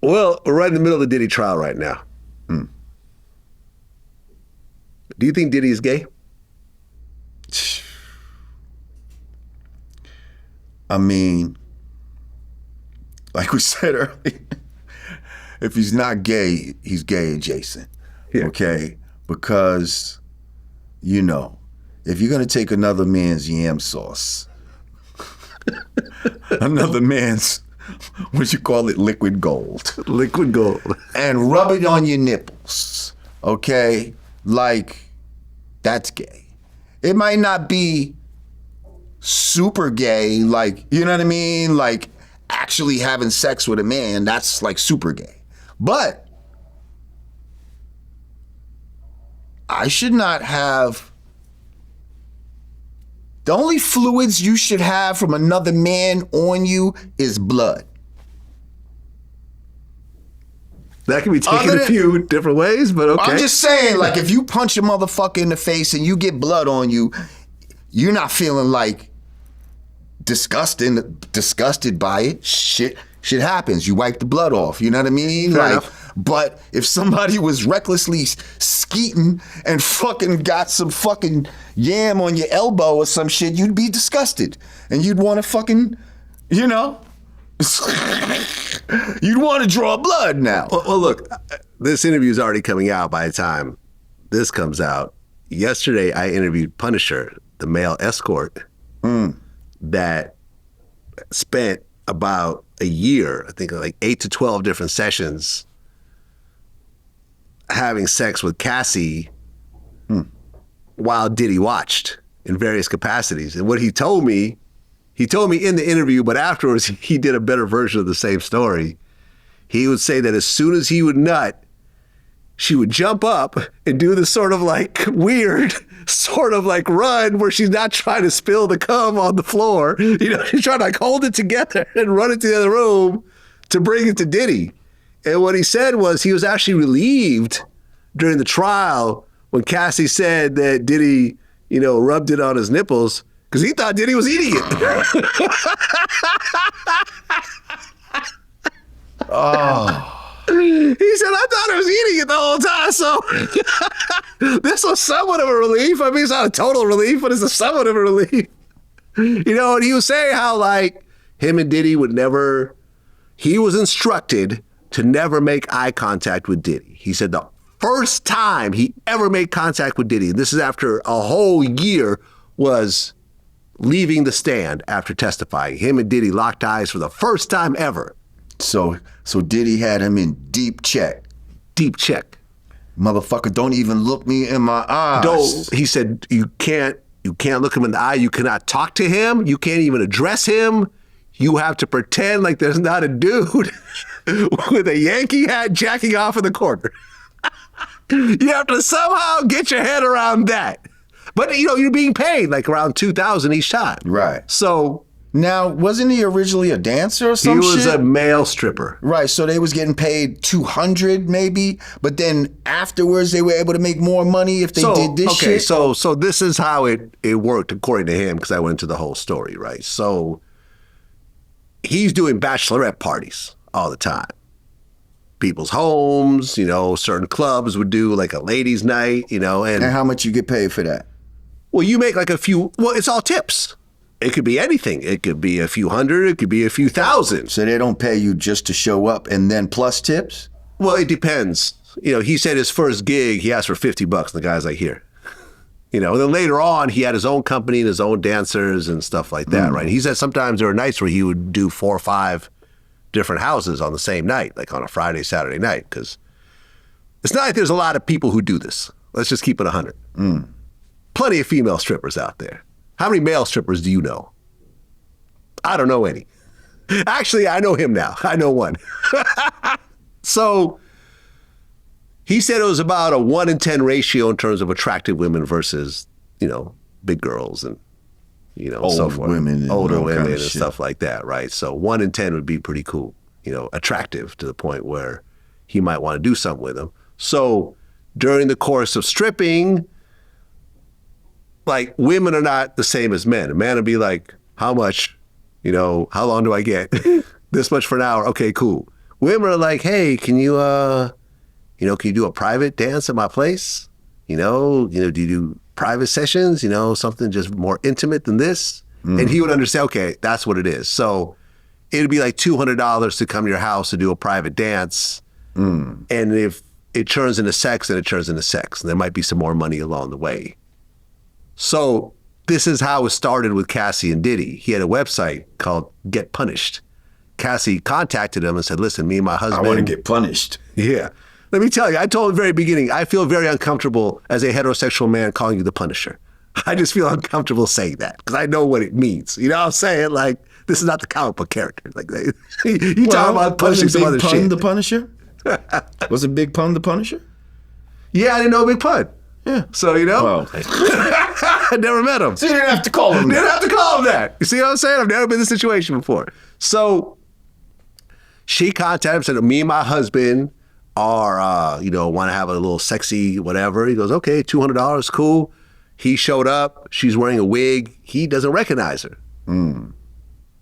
Well, we're right in the middle of the Diddy trial right now. Do you think Diddy is gay? I mean, like we said earlier, if he's not gay, he's gay adjacent. Yeah. Okay? Because, you know, if you're going to take another man's yam sauce, another man's, what you call it, liquid gold. Liquid gold. And rub it on your nipples, okay? Like, that's gay. It might not be super gay, like, you know what I mean? Like, actually having sex with a man, that's like super gay. But I should not have, the only fluids you should have from another man on you is blood. That can be taken a few different ways, but okay. I'm just saying, like, if you punch a motherfucker in the face and you get blood on you, you're not feeling like disgusted by it. Shit happens. You wipe the blood off. You know what I mean? Fair like, enough. But if somebody was recklessly skeeting and fucking got some fucking yam on your elbow or some shit, you'd be disgusted. And you'd want to fucking, you know, you'd want to draw blood now. Well, look, this interview is already coming out by the time this comes out. Yesterday, I interviewed Punisher, the male escort, that spent about a year, I think like 8 to 12 different sessions, having sex with Cassie while Diddy watched in various capacities. And what he told me in the interview, but afterwards he did a better version of the same story. He would say that as soon as he would nut, she would jump up and do this sort of like weird sort of like run where she's not trying to spill the cum on the floor. You know, she's trying to like hold it together and run it to the other room to bring it to Diddy. And what he said was he was actually relieved during the trial when Cassie said that Diddy, you know, rubbed it on his nipples because he thought Diddy was eating it. Oh. He said, I thought I was eating it the whole time, so this was somewhat of a relief. I mean, it's not a total relief, but it's a somewhat of a relief. You know, and he was saying how, like, him and Diddy would never, he was instructed to never make eye contact with Diddy. He said the first time he ever made contact with Diddy, and this is after a whole year, was leaving the stand after testifying. Him and Diddy locked eyes for the first time ever. So Diddy had him in deep check. Deep check. Motherfucker, don't even look me in my eyes. He said, you can't look him in the eye. You cannot talk to him. You can't even address him. You have to pretend like there's not a dude with a Yankee hat jacking off in the corner. You have to somehow get your head around that. But, you know, you're being paid like around $2,000 each time. Right. So now, wasn't he originally a dancer or some shit? He was a male stripper. Right, so they was getting paid $200 maybe, but then afterwards they were able to make more money if they did this shit? So this is how it worked according to him, because I went into the whole story, right? So he's doing bachelorette parties all the time. People's homes, you know, certain clubs would do like a ladies' night, you know. And how much you get paid for that? Well, you make like it's all tips. It could be anything. It could be a few hundred. It could be a few thousand. So they don't pay you just to show up and then plus tips? Well, it depends. You know, he said his first gig, he asked for $50. And the guy's like, here. You know, and then later on, he had his own company and his own dancers and stuff like that, right? He said sometimes there were nights where he would do 4 or 5 different houses on the same night, like on a Friday, Saturday night, because it's not like there's a lot of people who do this. Let's just keep it 100. Plenty of female strippers out there. How many male strippers do you know? I don't know any. Actually, I know him now. I know one. So he said it was about a 1 in 10 ratio in terms of attractive women versus, you know, big girls and, you know, so forth. Older women and stuff like that, right? So 1 in 10 would be pretty cool, you know, attractive to the point where he might want to do something with them. So during the course of stripping, like, women are not the same as men. A man would be like, how much, you know, how long do I get? This much for an hour. Okay, cool. women are like, hey, can you do a private dance at my place? Do you do private sessions? Something just more intimate than this? And he would understand, okay, that's what it is. So it'd be like $200 to come to your house to do a private dance. And if it turns into sex, then it turns into sex. And there might be some more money along the way. So this is how it started with Cassie and Diddy. He had a website called Get Punished. Cassie contacted him and said, listen, me and my husband. I want to get punished. Yeah. Let me tell you, I told him at the very beginning, I feel very uncomfortable as a heterosexual man calling you the Punisher. I just feel uncomfortable saying that because I know what it means. You know what I'm saying? Like, this is not the comic book character. Like, you talking about punishing some other shit. Was Big Pun the Punisher? Was it Big Pun the Punisher? Yeah, I didn't know Big Pun. Yeah. So, Oh, okay. I never met him. So you didn't have to call him that. Didn't have to call him that. You see what I'm saying? I've never been in this situation before. So she contacted him, said, me and my husband are, want to have a little sexy whatever. He goes, okay, $200, cool. He showed up. She's wearing a wig. He doesn't recognize her.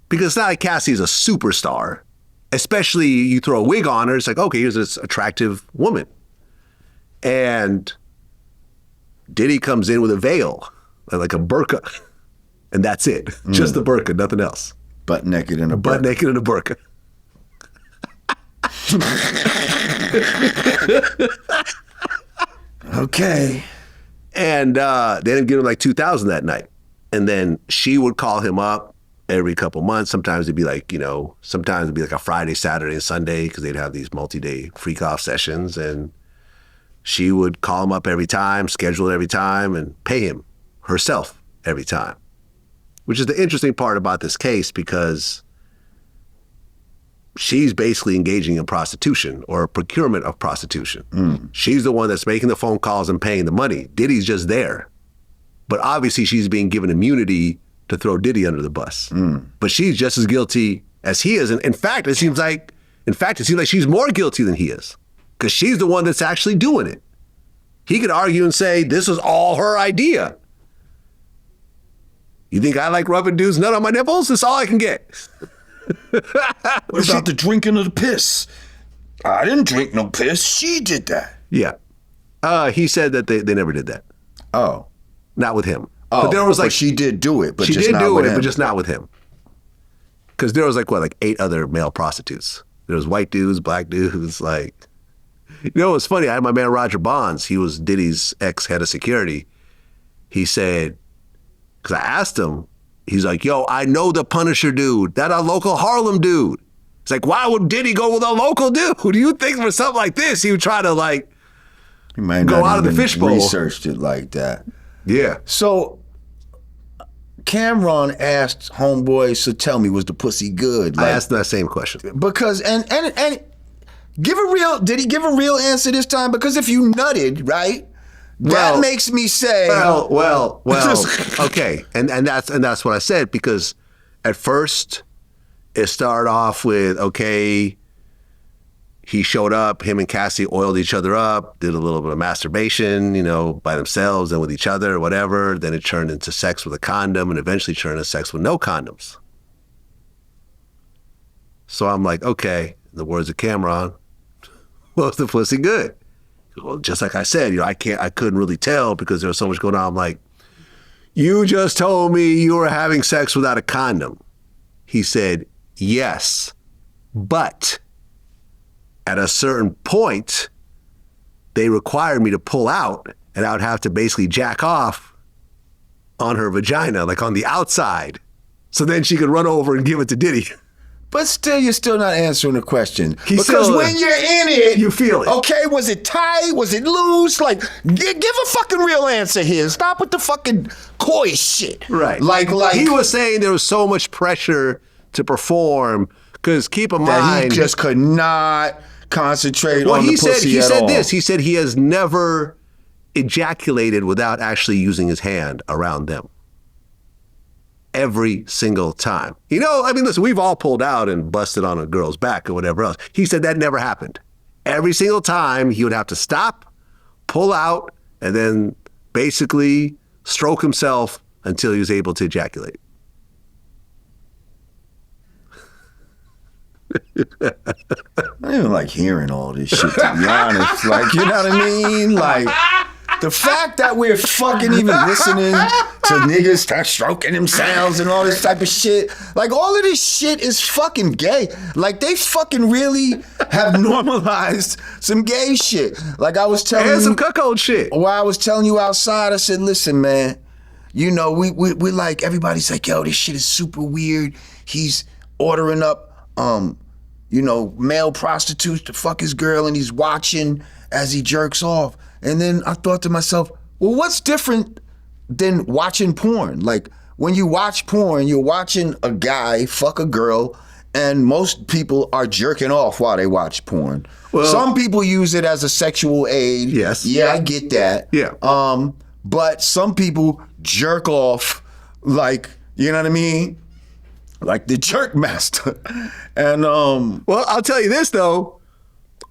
Because it's not like Cassie's a superstar. Especially you throw a wig on her, it's like, okay, here's this attractive woman. And Diddy comes in with a veil, like a burqa. And that's it. Just the burqa, nothing else. Butt naked in a burqa. Butt naked in a burqa. Okay. And they didn't give him like $2,000 that night. And then she would call him up every couple months. Sometimes it'd be like, sometimes it'd be like a Friday, Saturday, and Sunday because they'd have these multi-day freak-off sessions. And she would call him up every time, schedule it every time, and pay him herself every time. Which is the interesting part about this case because she's basically engaging in prostitution or procurement of prostitution. She's the one that's making the phone calls and paying the money. Diddy's just there. But obviously she's being given immunity to throw Diddy under the bus. But she's just as guilty as he is. And in fact, it seems like she's more guilty than he is because she's the one that's actually doing it. He could argue and say, this was all her idea. You think I like rubbing dudes' nut on my nipples? That's all I can get. What about the drinking of the piss? I didn't drink no piss. She did that. Yeah. He said that they never did that. Oh. Not with him. Oh, but there was but she did do it, but she just did not do with it, him. but just not with him. Because there was like 8 other male prostitutes. There was white dudes, black dudes, like. It's funny. I had my man Roger Bonds. He was Diddy's ex-head of security. He said, because I asked him, he's like, yo, I know the Punisher dude, that a local Harlem dude. It's like, why would Diddy go with a local dude? Who do you think for something like this, he would try to he might go not out of the even fishbowl? Researched it like that. Yeah. So Cameron asked homeboy, so tell me, was the pussy good? I asked that same question. Because, and did he give a real answer this time? Because if you nutted, right? That makes me say, well, okay, and that's what I said because at first it started off with okay, he showed up, him and Cassie oiled each other up, did a little bit of masturbation, by themselves and with each other or whatever. Then it turned into sex with a condom and eventually turned into sex with no condoms. So I'm like, okay, in the words of Cameron, was the pussy good? Well, just like I said, I couldn't really tell because there was so much going on. I'm like, you just told me you were having sex without a condom. He said, yes, but at a certain point, they required me to pull out and I would have to basically jack off on her vagina, like on the outside. So then she could run over and give it to Diddy. But still, you're still not answering the question. Because still, when you're in it, you feel it. Okay, was it tight? Was it loose? Like, give a fucking real answer here. Stop with the fucking coy shit. Right. Like he was saying there was so much pressure to perform because keep in that mind he just could not concentrate on the pussy at all. He said he has never ejaculated without actually using his hand around them. Every single time. Listen, we've all pulled out and busted on a girl's back or whatever else. He said that never happened. Every single time he would have to stop, pull out, and then basically stroke himself until he was able to ejaculate. I don't even like hearing all this shit, to be honest. Like, you know what I mean? Like, the fact that we're fucking even listening to niggas start stroking themselves and all this type of shit. Like, all of this shit is fucking gay. Like, they fucking really have normalized some gay shit. Like, I was telling you. And some cuckold shit. While I was telling you outside, I said, listen, man, you know, we like, everybody's like, yo, this shit is super weird. He's ordering up, you know, male prostitutes to fuck his girl, and he's watching as he jerks off. And then I thought to myself, well, what's different than watching porn? Like, when you watch porn, you're watching a guy fuck a girl, and most people are jerking off while they watch porn. Well, some people use it as a sexual aid. Yes. Yeah, I get that. Yeah. But some people jerk off like, you know what I mean? Like the jerk master. And well, I'll tell you this though.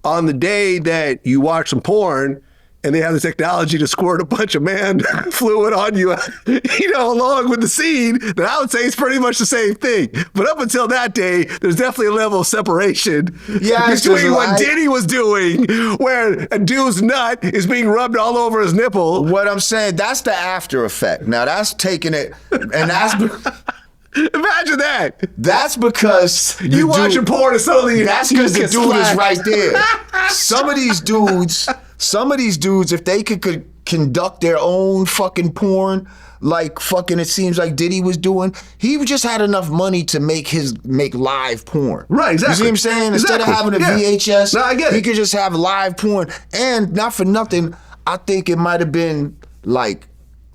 On the day that you watch some porn and they have the technology to squirt a bunch of man fluid on you, you know, along with the scene, then I would say it's pretty much the same thing. But up until that day, there's definitely a level of separation between what Diddy was doing, where a dude's nut is being rubbed all over his nipple. What I'm saying, that's the after effect. Now that's taking it, and that's... Imagine that. That's because you watching porn and suddenly that's because the dude is right there. Some of these dudes, if they could conduct their own fucking porn, like fucking, it seems like Diddy was doing, he just had enough money to make live porn. Right, exactly. You see what I'm saying? Instead of having a VHS, no, I get it. He could just have live porn. And not for nothing, I think it might have been like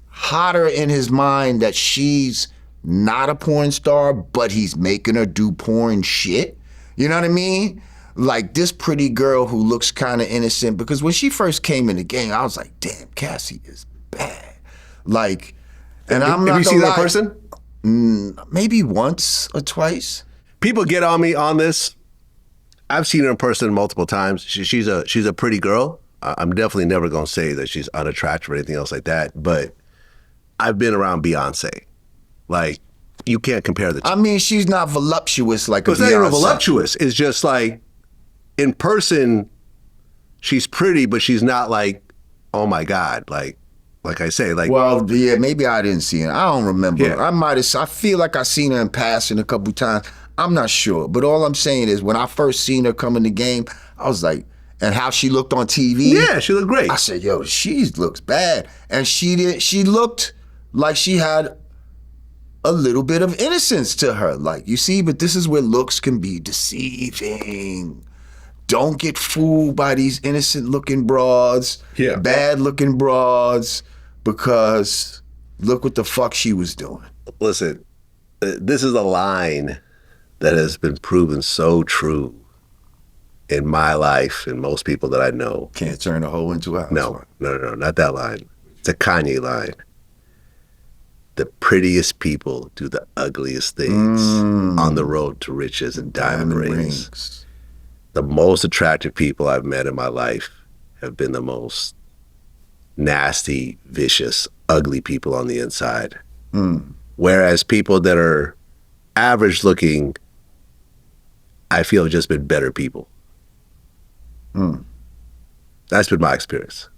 hotter in his mind that she's not a porn star, but he's making her do porn shit. You know what I mean? Like this pretty girl who looks kind of innocent, because when she first came in the game, I was like, damn, Cassie is bad. Like, and I'm not gonna lie. Have you seen that person? Maybe once or twice. People get on me on this. I've seen her in person multiple times. She's a pretty girl. I'm definitely never gonna say that she's unattractive or anything else like that, but I've been around Beyonce. Like, you can't compare the two. I mean, she's not voluptuous like a Beyonce. It's not even voluptuous. It's just like, in person, she's pretty, but she's not like, oh my God, like I say, like. Well, yeah, maybe I didn't see her. I don't remember. Yeah. I feel like I seen her in passing a couple times. I'm not sure. But all I'm saying is, when I first seen her come in the game, I was like, and how she looked on TV. Yeah, she looked great. I said, yo, she looks bad. And she looked like she had a little bit of innocence to her. Like, you see, but this is where looks can be deceiving. Don't get fooled by these innocent looking broads, bad looking broads, because look what the fuck she was doing. Listen, this is a line that has been proven so true in my life and most people that I know. Can't turn a hoe into a house. No, not that line. It's a Kanye line. The prettiest people do the ugliest things on the road to riches and diamond rings. The most attractive people I've met in my life have been the most nasty, vicious, ugly people on the inside. Whereas people that are average looking, I feel have just been better people. That's been my experience.